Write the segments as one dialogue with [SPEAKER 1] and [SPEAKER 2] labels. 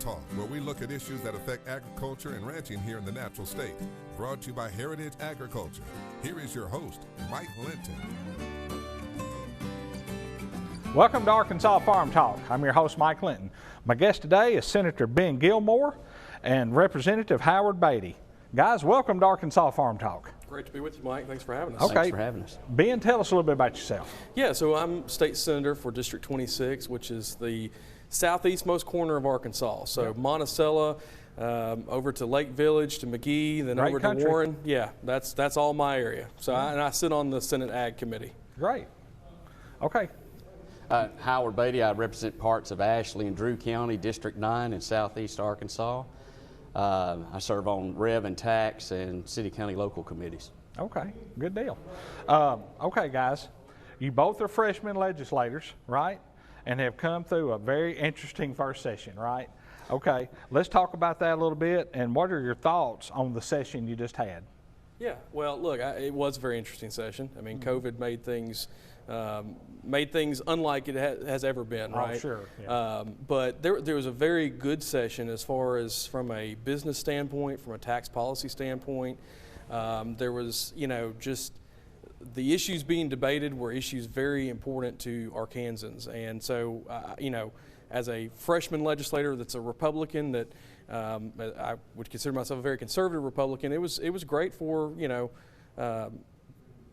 [SPEAKER 1] Talk, where we look at issues that affect agriculture and ranching here in the natural state. Brought to you by Heritage Agriculture. Here is your host, Mike Linton.
[SPEAKER 2] Welcome to Arkansas Farm Talk. I'm your host, Mike Linton. My guest today is Senator Ben Gilmore and Representative Howard Beaty. Guys, welcome to Arkansas Farm Talk.
[SPEAKER 3] Great to be with you, Mike. Thanks for having us.
[SPEAKER 2] Okay.
[SPEAKER 4] Thanks for having us.
[SPEAKER 2] Ben, tell us a little bit about yourself.
[SPEAKER 3] Yeah, so I'm State Senator for District 26, which is the southeastmost corner of Arkansas. So Monticello, over to Lake Village, to McGee, then
[SPEAKER 2] Great
[SPEAKER 3] over
[SPEAKER 2] country.
[SPEAKER 3] to Warren. Yeah, that's all my area. So I sit on the Senate Ag Committee.
[SPEAKER 2] Great. Okay.
[SPEAKER 4] Howard Beaty, I represent parts of Ashley and Drew County, District 9 in southeast Arkansas. I serve on Rev and Tax and City County local committees.
[SPEAKER 2] Okay, good deal. Okay, guys, you both are freshman legislators, right? And have come through a very interesting first session, right? Okay, let's talk about that a little bit. And what are your thoughts on the session you just had?
[SPEAKER 3] Yeah, well, look, it was a very interesting session. I mean, COVID made things unlike it has ever been, right?
[SPEAKER 2] Oh, sure. Yeah.
[SPEAKER 3] But there was a very good session as far as from a business standpoint, from a tax policy standpoint. There was, just the issues being debated were issues very important to Arkansans. And so, as a freshman legislator that's a Republican, that I would consider myself a very conservative Republican, it was great for,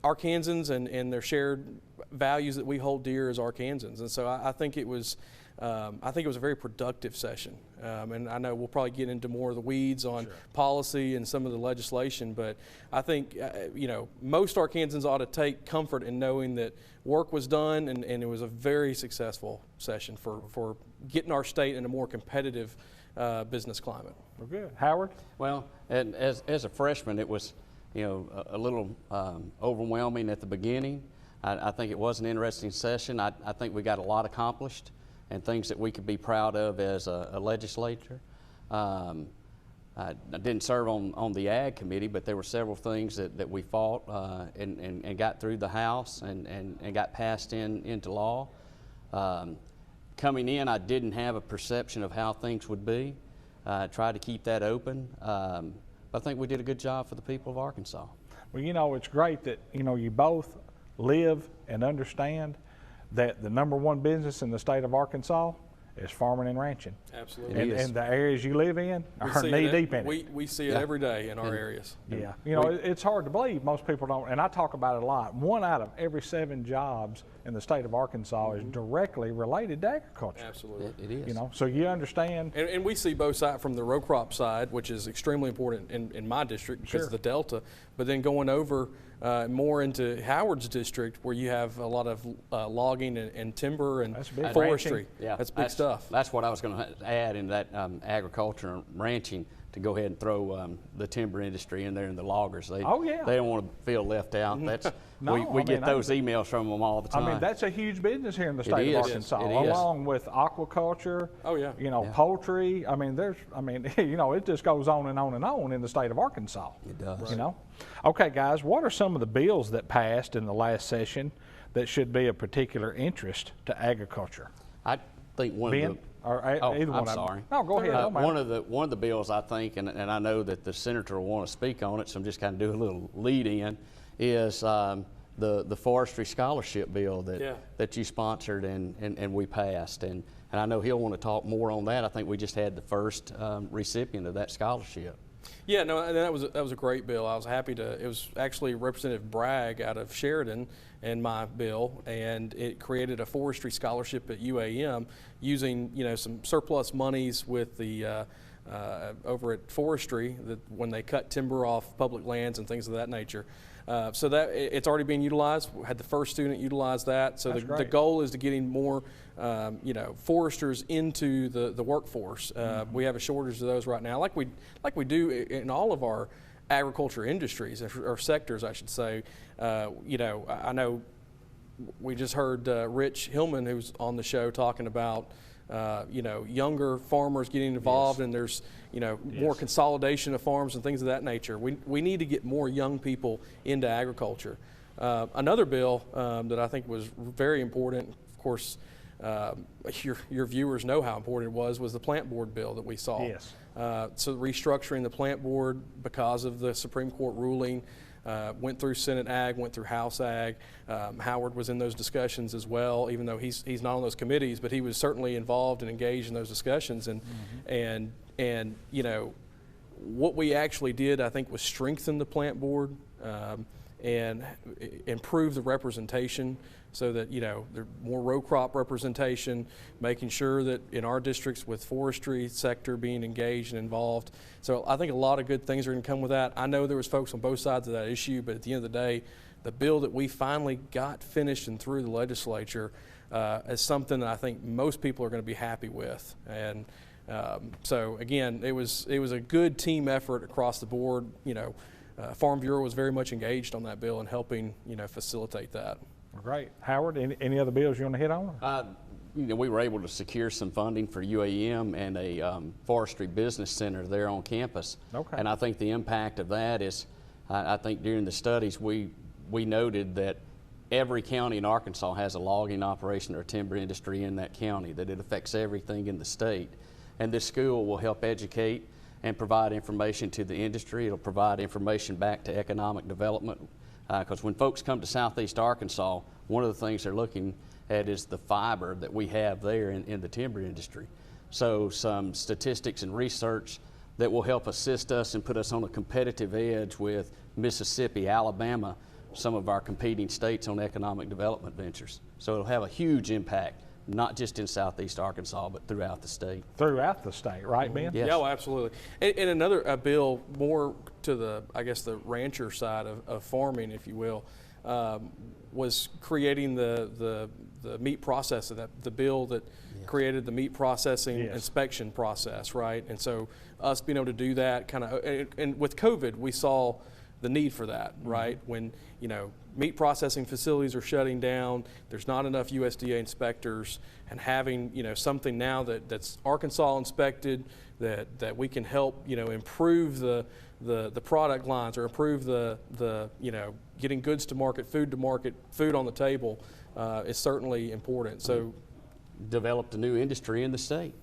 [SPEAKER 3] Arkansans and their shared values that we hold dear as Arkansans. And so I think it was a very productive session. And I know we'll probably get into more of the weeds on policy and some of the legislation, but I think, most Arkansans ought to take comfort in knowing that work was done and it was a very successful session for getting our state in a more competitive business climate.
[SPEAKER 2] Well, good. Howard?
[SPEAKER 4] Well, and as a freshman, it was, a little overwhelming at the beginning. I think it was an interesting session. I think we got a lot accomplished and things that we could be proud of as a legislature. I didn't serve on the Ag Committee, but there were several things that we fought and got through the House and got passed into law. Coming in, I didn't have a perception of how things would be. I tried to keep that open. I think we did a good job for the people of Arkansas.
[SPEAKER 2] Well, it's great that, you both live and understand that the #1 business in the state of Arkansas is farming and ranching.
[SPEAKER 3] Absolutely.
[SPEAKER 2] And the areas you live in are knee deep in it.
[SPEAKER 3] We see it every day in our areas.
[SPEAKER 2] Yeah. It's hard to believe. Most people don't, and I talk about it a lot. 1 out of every 7 jobs in the state of Arkansas is directly related to agriculture.
[SPEAKER 3] Absolutely.
[SPEAKER 4] It is.
[SPEAKER 2] So you understand.
[SPEAKER 3] And we see both sides from the row crop side, which is extremely important in my district because of the Delta, but then going over more into Howard's district where you have a lot of logging and timber and forestry.
[SPEAKER 4] Yeah,
[SPEAKER 3] that's big stuff.
[SPEAKER 4] That's what I was going to add in that agriculture and ranching, to go ahead and throw the timber industry in there and the loggers. They don't want to feel left out. That's we get those emails from them all the time.
[SPEAKER 2] I mean, that's a huge business here in the state of Arkansas, along with aquaculture.
[SPEAKER 3] Oh yeah.
[SPEAKER 2] Poultry. I mean, it just goes on and on and on in the state of Arkansas.
[SPEAKER 4] It does.
[SPEAKER 2] Right. Okay, guys, what are some of the bills that passed in the last session that should be of particular interest to agriculture?
[SPEAKER 4] I think one of the
[SPEAKER 2] I'm sorry. No, go ahead.
[SPEAKER 4] One of the bills, I think, and I know that the senator will want to speak on it, so I'm just kind of doing a little lead in, is the Forestry Scholarship bill that you sponsored and we passed, and I know he'll want to talk more on that. I think we just had the first recipient of that scholarship.
[SPEAKER 3] Yeah, no, and that was a great bill. I was happy to. It was actually Representative Bragg out of Sheridan and my bill, and it created a forestry scholarship at UAM using some surplus monies with the over at forestry that when they cut timber off public lands and things of that nature. So that it's already being utilized. We had the first student utilize that. So the goal is to getting more, foresters into the workforce. We have a shortage of those right now, like we do in all of our agriculture industries or sectors, I should say. I know we just heard Rich Hillman, who's on the show, talking about younger farmers getting involved, and there's more consolidation of farms and things of that nature. We need to get more young people into agriculture. Another bill that I think was very important, of course, your viewers know how important it was the plant board bill that we saw.
[SPEAKER 2] Yes.
[SPEAKER 3] So restructuring the plant board because of the Supreme Court ruling, went through Senate Ag, went through House Ag. Howard was in those discussions as well, even though he's not on those committees, but he was certainly involved and engaged in those discussions. And you know, what we actually did, I think, was strengthen the plant board and improve the representation, so that, you know, there's more row crop representation, making sure that in our districts with forestry sector being engaged and involved. So I think a lot of good things are going to come with that. I know there was folks on both sides of that issue, but at the end of the day, the bill that we finally got finished and through the legislature is something that I think most people are going to be happy with. And so again, it was a good team effort across the board. You know, Farm Bureau was very much engaged on that bill and helping, you know, facilitate that.
[SPEAKER 2] Great. Howard, any other bills you want to hit on?
[SPEAKER 4] You know, we were able to secure some funding for UAM and a forestry business center there on campus.
[SPEAKER 2] Okay.
[SPEAKER 4] And I think the impact of that is, I think during the studies we noted that every county in Arkansas has a logging operation or timber industry in that county, that it affects everything in the state. And this school will help educate and provide information to the industry. It'll provide information back to economic development. Because when folks come to Southeast Arkansas, one of the things they're looking at is the fiber that we have there in the timber industry. So some statistics and research that will help assist us and put us on a competitive edge with Mississippi, Alabama, some of our competing states on economic development ventures. So it'll have a huge impact, not just in Southeast Arkansas, but throughout the state.
[SPEAKER 2] Throughout the state, right, Ben?
[SPEAKER 4] Yes.
[SPEAKER 3] Yeah, well, absolutely. And another bill more to the, I guess, the rancher side of farming, if you will, was creating the meat processing, the bill that created the meat processing inspection process, right? And so us being able to do that kind of, and with COVID, we saw the need for that, right? When, you know, meat processing facilities are shutting down, there's not enough USDA inspectors, and having, you know, something now that's Arkansas inspected, that we can help, you know, improve the product lines, or improve the you know, getting goods to market, food on the table, is certainly important. So
[SPEAKER 4] Developed a new industry in the state.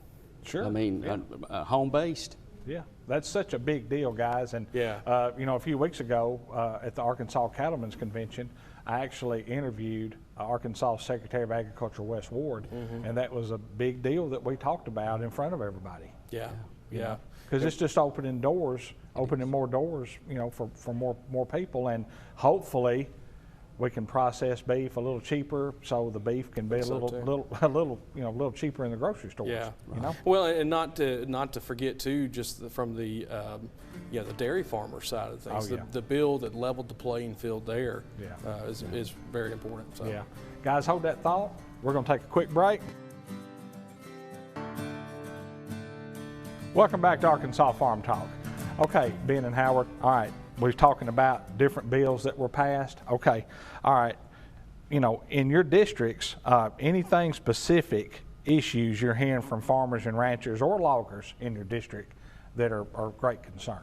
[SPEAKER 2] Sure.
[SPEAKER 4] I mean, home-based.
[SPEAKER 2] Yeah, that's such a big deal, guys. And you know, a few weeks ago at the Arkansas Cattlemen's Convention, I actually interviewed Arkansas Secretary of Agriculture Wes Ward, and that was a big deal that we talked about in front of everybody.
[SPEAKER 3] Yeah.
[SPEAKER 2] Because it's just opening more doors, you know, for more people, and hopefully we can process beef a little cheaper, so the beef can be a little cheaper in the grocery stores.
[SPEAKER 3] Yeah.
[SPEAKER 2] You know.
[SPEAKER 3] Well, and not to forget too, just from the the dairy farmer side of things. The bill that leveled the playing field there is very important. So.
[SPEAKER 2] Yeah. Guys, hold that thought. We're going to take a quick break. Welcome back to Arkansas Farm Talk. Okay, Ben and Howard, all right, we're talking about different bills that were passed. Okay, all right, you know, in your districts, anything specific issues you're hearing from farmers and ranchers or loggers in your district that are great concern?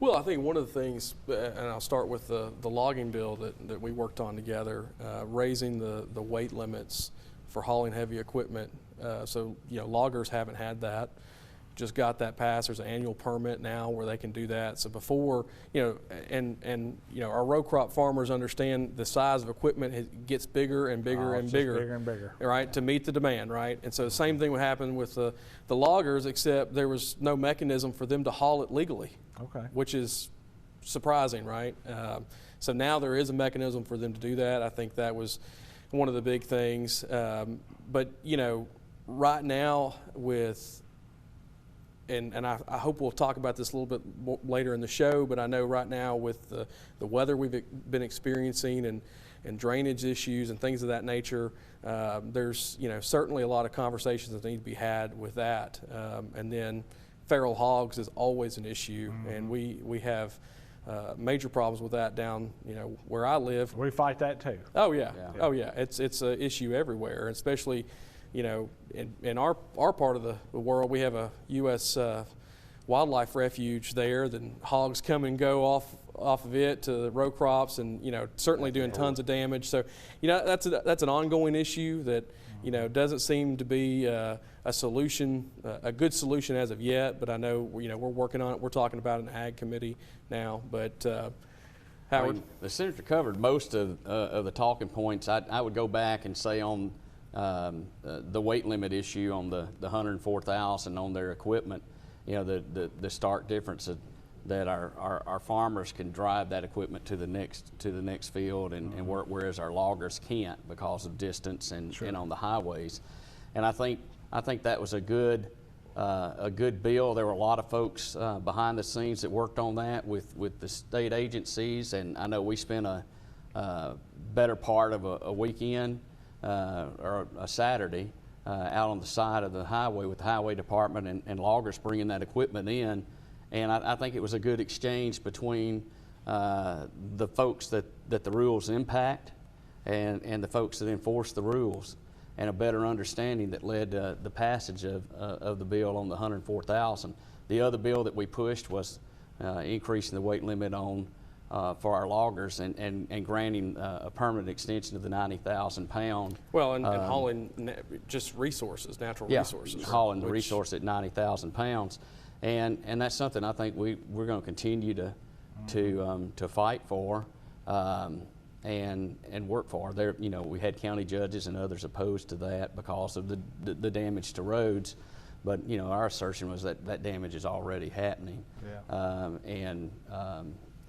[SPEAKER 3] Well, I think one of the things, and I'll start with the logging bill that we worked on together, raising the weight limits for hauling heavy equipment. So, you know, loggers haven't had that. Just got that passed. There's an annual permit now where they can do that. So before, you know, and you know, our row crop farmers understand the size of equipment gets bigger and bigger and bigger.
[SPEAKER 2] Bigger and bigger.
[SPEAKER 3] Right, to meet the demand, right? And so the same thing would happen with the loggers, except there was no mechanism for them to haul it legally.
[SPEAKER 2] Okay.
[SPEAKER 3] Which is surprising, right? So now there is a mechanism for them to do that. I think that was one of the big things. But, you know, right now with, and I hope we'll talk about this a little bit more later in the show, but I know right now with the weather we've been experiencing and drainage issues and things of that nature, there's, you know, certainly a lot of conversations that need to be had with that. And then feral hogs is always an issue, and we have major problems with that down, you know, where I live.
[SPEAKER 2] We fight that too.
[SPEAKER 3] Oh yeah. Oh yeah, it's an issue everywhere, especially, you know, in our part of the world. We have a U.S. Wildlife refuge there. Then hogs come and go off of it to the row crops, and, you know, certainly doing tons of damage. So, you know, that's an ongoing issue that, you know, doesn't seem to be a solution, a good solution as of yet. But I know, you know, we're working on it. We're talking about an ag committee now. But Howard,
[SPEAKER 4] I mean, the senator covered most of the talking points. I would go back and say on the weight limit issue on the 104,000 on their equipment. You know, the stark difference that our farmers can drive that equipment to the next field and work, whereas our loggers can't because of distance and on the highways. And I think that was a good bill. There were a lot of folks behind the scenes that worked on that with the state agencies, and I know we spent a better part of a weekend or a Saturday out on the side of the highway with the highway department and loggers bringing that equipment in. And I think it was a good exchange between the folks that the rules impact and the folks that enforce the rules, and a better understanding that led to the passage of the bill on the 104,000. The other bill that we pushed was increasing the weight limit on for our loggers and granting a permanent extension of the 90,000 pound.
[SPEAKER 3] Well, and hauling just resources, natural resources.
[SPEAKER 4] Hauling the resource at 90,000 pounds. And that's something I think we're going to continue to fight for and work for. There, you know, we had county judges and others opposed to that because of the damage to roads, but you know, our assertion was that damage is already happening.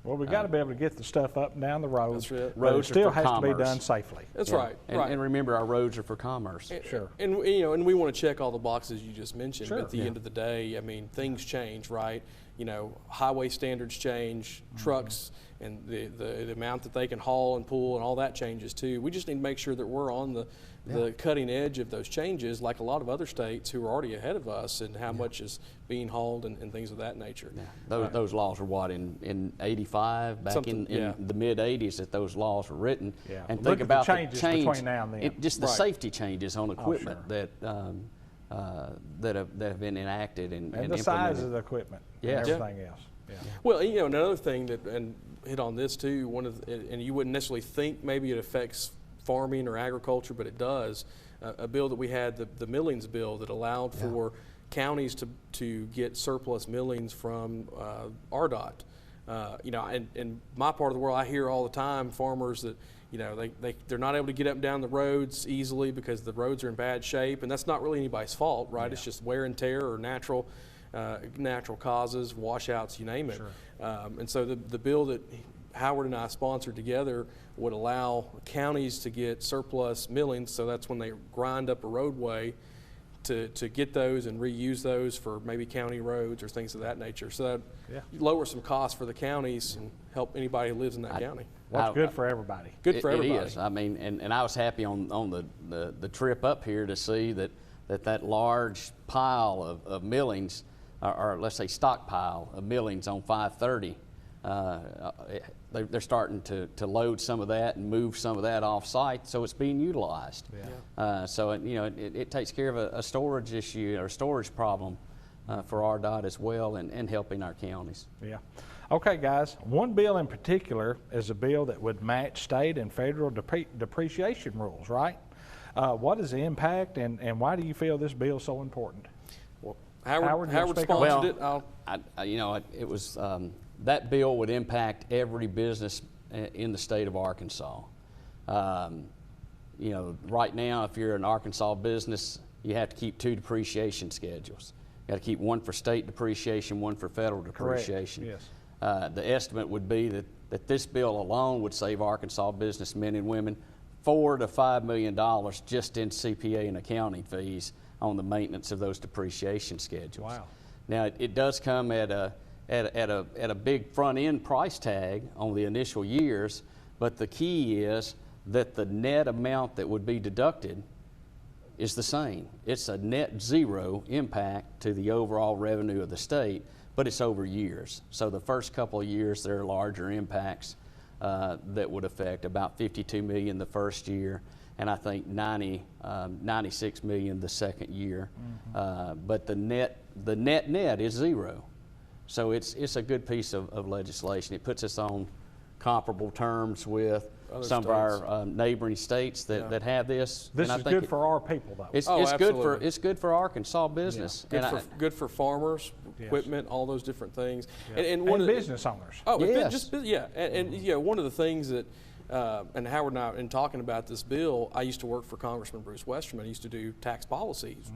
[SPEAKER 2] Well, we got to be able to get the stuff up and down the road.
[SPEAKER 3] That's right.
[SPEAKER 2] But it still has
[SPEAKER 4] commerce.
[SPEAKER 2] to be done safely.
[SPEAKER 3] That's right.
[SPEAKER 4] And remember, our roads are for commerce.
[SPEAKER 2] Sure.
[SPEAKER 3] And you know, and we want to check all the boxes you just mentioned.
[SPEAKER 2] Sure.
[SPEAKER 3] But at the end of the day, I mean, things change, right? You know, highway standards change, trucks and the amount that they can haul and pull and all that changes too. We just need to make sure that we're on the cutting edge of those changes, like a lot of other states who are already ahead of us, and how much is being hauled and things of that nature.
[SPEAKER 4] Yeah. Those laws were what, in 85, back in the mid 80s that those laws were written.
[SPEAKER 2] Yeah.
[SPEAKER 4] And
[SPEAKER 2] Look
[SPEAKER 4] think
[SPEAKER 2] at
[SPEAKER 4] about
[SPEAKER 2] the changes
[SPEAKER 4] the change,
[SPEAKER 2] between now and then.
[SPEAKER 4] just the safety changes on equipment
[SPEAKER 2] sure.
[SPEAKER 4] that have been enacted and
[SPEAKER 2] the
[SPEAKER 4] implemented.
[SPEAKER 2] size of the equipment and everything else. Yeah.
[SPEAKER 3] Well, you know, another thing that, and hit on this too, and you wouldn't necessarily think maybe it affects farming or agriculture, but it does. A bill that we had, the millings bill, that allowed for counties to get surplus millings from RDOT. You know, in my part of the world, I hear all the time farmers that, you know, they're not able to get up and down the roads easily because the roads are in bad shape, and that's not really anybody's fault, right? It's just wear and tear or natural causes, washouts, you name it.
[SPEAKER 2] Sure.
[SPEAKER 3] And so the bill that Howard and I sponsored together would allow counties to get surplus millings, so that's when they grind up a roadway to get those and reuse those for maybe county roads or things of that nature. So that lower some costs for the counties and help anybody who lives in that county.
[SPEAKER 2] What's good for everybody.
[SPEAKER 3] Good for everybody.
[SPEAKER 4] It is. I mean, and I was happy on the trip up here to see that large pile of millings, or let's say stockpile of millings on 530. They're starting to load some of that and move some of that off site, so it's being utilized. So you know, it takes care of a storage issue or a storage problem for RDOT as well, and helping our counties.
[SPEAKER 2] Yeah. Okay, guys. One bill in particular is a bill that would match state and federal depreciation rules, right? What is the impact, and why do you feel this bill is so important?
[SPEAKER 3] Well, Howard sponsored it.
[SPEAKER 4] You know, it was. That bill would impact every business in the state of Arkansas. You know, right now, if you're an Arkansas business, you have to keep 2 depreciation schedules. You got to keep one for state depreciation, one for federal depreciation.
[SPEAKER 2] Correct. Yes.
[SPEAKER 4] The estimate would be that this bill alone would save Arkansas businessmen and women $4 to $5 million just in CPA and accounting fees on the maintenance of those depreciation schedules.
[SPEAKER 2] Wow.
[SPEAKER 4] Now, it does come at a big front end price tag on the initial years, but the key is that the net amount that would be deducted is the same. It's a net zero impact to the overall revenue of the state, but it's over years. So the first couple of years, there are larger impacts that would affect about $52 million the first year, and I think $96 million the second year. But the net is zero. So it's a good piece of legislation. It puts us on comparable terms with
[SPEAKER 3] Other
[SPEAKER 4] some
[SPEAKER 3] states.
[SPEAKER 4] of our neighboring states that have this.
[SPEAKER 2] This
[SPEAKER 4] And I
[SPEAKER 2] is
[SPEAKER 4] think
[SPEAKER 2] good for our people, though.
[SPEAKER 4] It's,
[SPEAKER 3] Oh,
[SPEAKER 4] it's good for
[SPEAKER 3] absolutely.
[SPEAKER 4] it's good for Arkansas business.
[SPEAKER 3] Good for farmers,
[SPEAKER 2] Yes.
[SPEAKER 3] equipment, all those different things.
[SPEAKER 2] Yeah.
[SPEAKER 3] And one of the,
[SPEAKER 2] business owners.
[SPEAKER 3] Oh,
[SPEAKER 4] Yes.
[SPEAKER 3] and you know, one of the things that, and Howard and I, in talking about this bill, I used to work for Congressman Bruce Westerman. I used to do tax policies,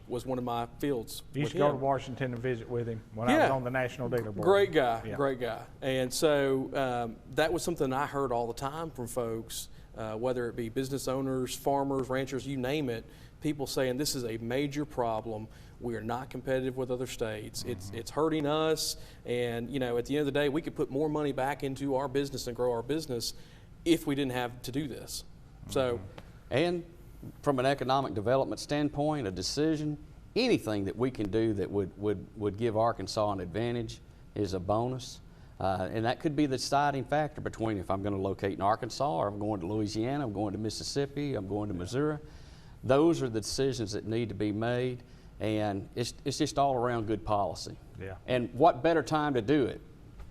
[SPEAKER 3] was one of my fields.
[SPEAKER 2] You used
[SPEAKER 3] with
[SPEAKER 2] to go to
[SPEAKER 3] him.
[SPEAKER 2] Washington and visit with him when I was
[SPEAKER 3] Yeah.
[SPEAKER 2] on the National Dealer Board.
[SPEAKER 3] Great guy,
[SPEAKER 2] Yeah.
[SPEAKER 3] great guy. And so that was something I heard all the time from folks, whether it be business owners, farmers, ranchers, you name it, people saying this is a major problem. We are not competitive with other states. It's hurting us. And you know, at the end of the day, we could put more money back into our business and grow our business if we didn't have to do this. So,
[SPEAKER 4] And from an economic development standpoint, a decision, anything that we can do that would give Arkansas an advantage is a bonus. And that could be the deciding factor between if I'm going to locate in Arkansas or I'm going to Louisiana, I'm going to Mississippi, I'm going to Missouri. Those are the decisions that need to be made, and it's just all around good policy.
[SPEAKER 2] Yeah.
[SPEAKER 4] And what better time to do it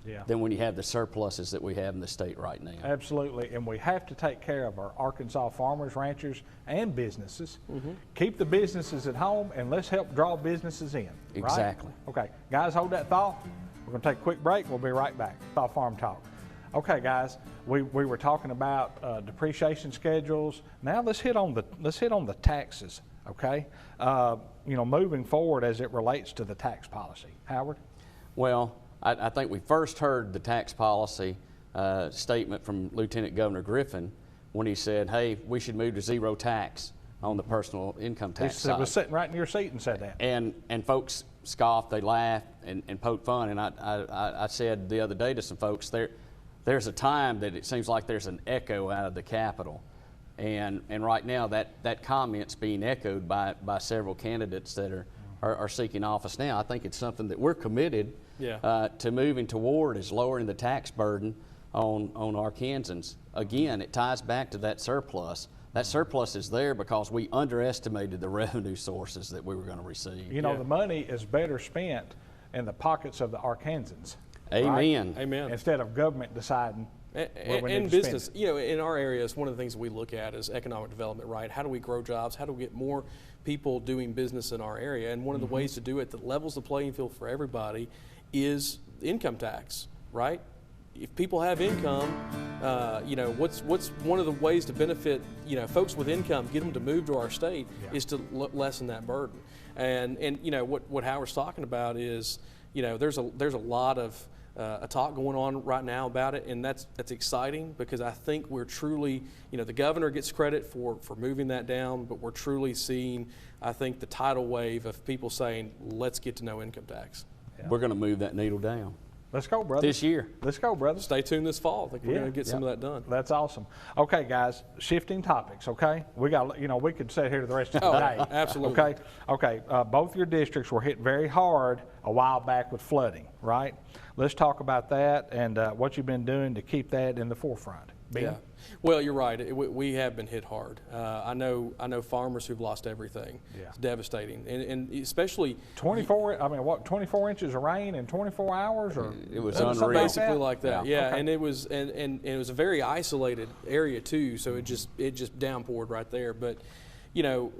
[SPEAKER 2] Yeah.
[SPEAKER 4] than when you have the surpluses that we have in the state right now.
[SPEAKER 2] Absolutely, and we have to take care of our Arkansas farmers, ranchers, and businesses.
[SPEAKER 3] Mm-hmm.
[SPEAKER 2] Keep the businesses at home, and let's help draw businesses in. Right?
[SPEAKER 4] Exactly.
[SPEAKER 2] Okay, guys, hold that thought. We're going to take a quick break. We'll be right back. Thought Farm Talk. Okay, guys, we were talking about depreciation schedules. Now let's hit on the taxes. Okay, you know, moving forward as it relates to the tax policy. Howard.
[SPEAKER 4] Well, I think we first heard the tax policy statement from Lieutenant Governor Griffin when he said, hey, we should move to zero tax on the personal income tax
[SPEAKER 2] He
[SPEAKER 4] side.
[SPEAKER 2] was sitting right in your seat and said that.
[SPEAKER 4] And folks scoffed, they laughed and poked fun. And I said the other day to some folks, there's a time that it seems like there's an echo out of the Capitol. And right now that comment's being echoed by several candidates that are seeking office now. I think it's something that we're committed to moving toward, is lowering the tax burden on Arkansans. Again, it ties back to that surplus. That surplus is there because we underestimated the revenue sources that we were going to receive.
[SPEAKER 2] You know, the money is better spent in the pockets of the Arkansans.
[SPEAKER 4] Amen.
[SPEAKER 2] Right?
[SPEAKER 3] amen.
[SPEAKER 2] Instead of government deciding where we need
[SPEAKER 3] And
[SPEAKER 2] to
[SPEAKER 3] business,
[SPEAKER 2] spend.
[SPEAKER 3] you know, in our areas, one of the things that we look at is economic development, right? How do we grow jobs? How do we get more people doing business in our area? And one of the ways to do it that levels the playing field for everybody is income tax, right? If people have income, you know, what's one of the ways to benefit, you know, folks with income, get them to move to our state, is to lessen that burden. And you know, what Howard's talking about is, you know, there's a lot of a talk going on right now about it, and that's exciting because I think we're truly, you know, the governor gets credit for moving that down, but we're truly seeing, I think, the tidal wave of people saying, let's get to no income tax.
[SPEAKER 4] We're going to move that needle down
[SPEAKER 2] Let's go, brother.
[SPEAKER 4] this year.
[SPEAKER 2] Let's go, brother.
[SPEAKER 3] Stay tuned this fall. I think we're going to get some of that done.
[SPEAKER 2] That's awesome. Okay, guys, shifting topics, okay? We got, you know, we could sit here the rest of the day.
[SPEAKER 3] Absolutely.
[SPEAKER 2] Okay, both your districts were hit very hard a while back with flooding, right? Let's talk about that and what you've been doing to keep that in the forefront. Ben?
[SPEAKER 3] Yeah. Well, you're right. We have been hit hard. I know farmers who've lost everything.
[SPEAKER 2] Yeah.
[SPEAKER 3] It's devastating, and especially
[SPEAKER 2] 24. I mean, what? 24 inches of rain in 24 hours, or
[SPEAKER 4] It was
[SPEAKER 2] something
[SPEAKER 4] unreal.
[SPEAKER 3] basically like that. Yeah,
[SPEAKER 2] Okay.
[SPEAKER 3] and it was and it was a very isolated area too. So it just downpoured right there. But you know,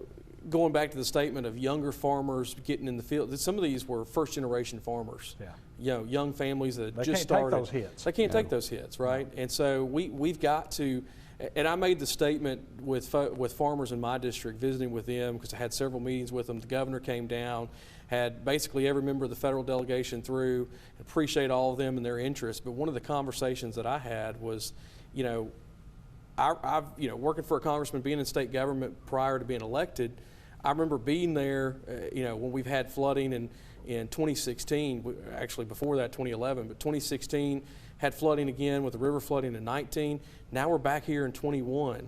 [SPEAKER 3] going back to the statement of younger farmers getting in the field, some of these were first generation farmers.
[SPEAKER 2] Yeah.
[SPEAKER 3] You know, young families that
[SPEAKER 2] They
[SPEAKER 3] just
[SPEAKER 2] can't take
[SPEAKER 3] started.
[SPEAKER 2] those hits.
[SPEAKER 3] They can't take those hits, right? And so we've got to. And I made the statement with farmers in my district, visiting with them, because I had several meetings with them. The governor came down, had basically every member of the federal delegation through. Appreciate all of them and their interest. But one of the conversations that I had was, you know, I've working for a congressman, being in state government prior to being elected. I remember being there, you know, when we've had flooding in 2016, actually before that 2011, but 2016 had flooding again with the river flooding in 19. Now we're back here in 21,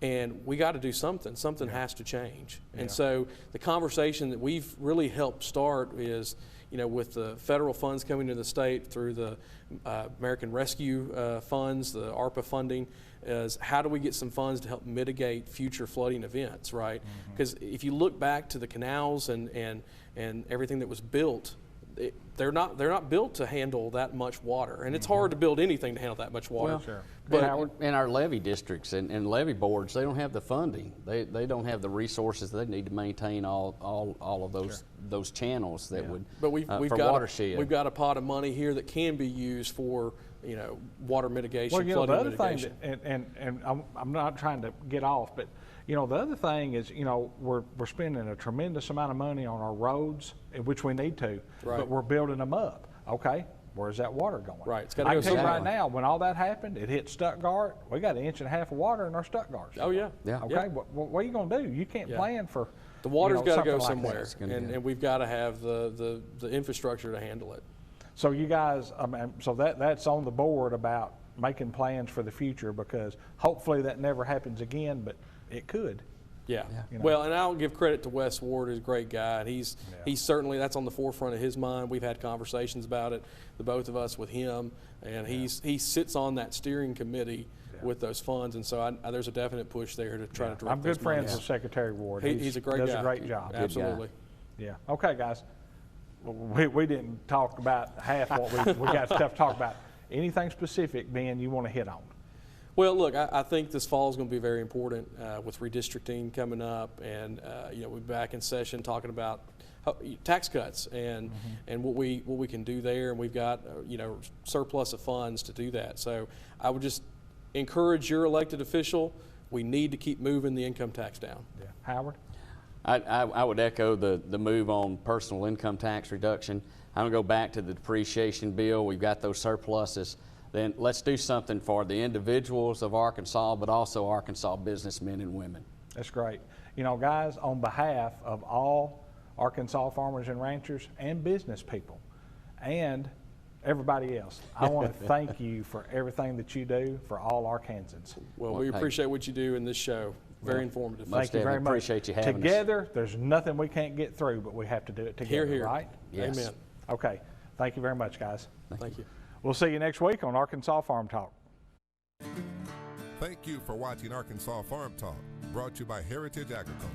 [SPEAKER 3] and we got to do something. Something has to change. And so the conversation that we've really helped start is, you know, with the federal funds coming to the state through the American Rescue funds, the ARPA funding, is how do we get some funds to help mitigate future flooding events, right? Because if you look back to the canals and everything that was built they're not built to handle that much water, and it's hard to build anything to handle that much water.
[SPEAKER 4] Well,
[SPEAKER 2] Sure.
[SPEAKER 3] But
[SPEAKER 4] in our levee districts and levee boards, they don't have the funding. They don't have the resources they need to maintain all of those channels that would
[SPEAKER 3] But we've
[SPEAKER 4] for
[SPEAKER 3] got
[SPEAKER 4] watershed.
[SPEAKER 3] we've got a pot of money here that can be used for water mitigation,
[SPEAKER 2] Well,
[SPEAKER 3] flooding
[SPEAKER 2] the other
[SPEAKER 3] mitigation.
[SPEAKER 2] thing, and I'm not trying to get off, but the other thing is, we're spending a tremendous amount of money on our roads, which we need to,
[SPEAKER 3] Right.
[SPEAKER 2] but we're building them up. Okay, where's that water going?
[SPEAKER 3] Right, it's gotta
[SPEAKER 2] I
[SPEAKER 3] go
[SPEAKER 2] can tell you right
[SPEAKER 3] somewhere.
[SPEAKER 2] now, when all that happened, it hit Stuttgart. We got 1.5 inches of water in our Stuttgarts.
[SPEAKER 3] Oh yeah,
[SPEAKER 4] Yeah.
[SPEAKER 2] Okay,
[SPEAKER 3] yeah.
[SPEAKER 2] what are you going to do? You can't
[SPEAKER 3] Yeah.
[SPEAKER 2] plan for
[SPEAKER 3] The water's got to go
[SPEAKER 2] something like that.
[SPEAKER 3] somewhere, and we've got to have the infrastructure to handle it.
[SPEAKER 2] So you guys, so that's on the board about making plans for the future, because hopefully that never happens again, but it could.
[SPEAKER 3] Yeah.
[SPEAKER 2] You know.
[SPEAKER 3] Well, and I'll give credit to Wes Ward, who's a great guy. And he's certainly, that's on the forefront of his mind. We've had conversations about it, the both of us with him, and he sits on that steering committee with those funds. And so there's a definite push there to try to direct
[SPEAKER 2] I'm good
[SPEAKER 3] those
[SPEAKER 2] friends
[SPEAKER 3] monies.
[SPEAKER 2] with Secretary Ward.
[SPEAKER 3] He's a great
[SPEAKER 2] does
[SPEAKER 3] guy.
[SPEAKER 2] a great job.
[SPEAKER 3] Absolutely.
[SPEAKER 2] Yeah. Okay, guys. We didn't talk about half what we got stuff to talk about. Anything specific, Ben, you want to hit on?
[SPEAKER 3] Well, look, I think this fall is going to be very important with redistricting coming up, and we'll be back in session talking about tax cuts and what we can do there, and we've got surplus of funds to do that. So I would just encourage your elected official. We need to keep moving the income tax down.
[SPEAKER 2] Yeah. Howard?
[SPEAKER 4] I would echo the move on personal income tax reduction. I'm going to go back to the depreciation bill. We've got those surpluses. Then let's do something for the individuals of Arkansas, but also Arkansas businessmen and women.
[SPEAKER 2] That's great. Guys, on behalf of all Arkansas farmers and ranchers and business people and everybody else, I want to thank you for everything that you do for all Arkansans.
[SPEAKER 3] Well, we appreciate what you do in this show. Very informative.
[SPEAKER 2] Thank you very much.
[SPEAKER 4] Appreciate you having us.
[SPEAKER 2] Together, there's nothing we can't get through, but we have to do it together,
[SPEAKER 3] Hear, hear.
[SPEAKER 2] right?
[SPEAKER 4] Yes.
[SPEAKER 3] Amen.
[SPEAKER 2] Okay. Thank you very much, guys.
[SPEAKER 3] Thank you.
[SPEAKER 2] We'll see you next week on Arkansas Farm Talk.
[SPEAKER 1] Thank you for watching Arkansas Farm Talk, brought to you by Heritage Agriculture.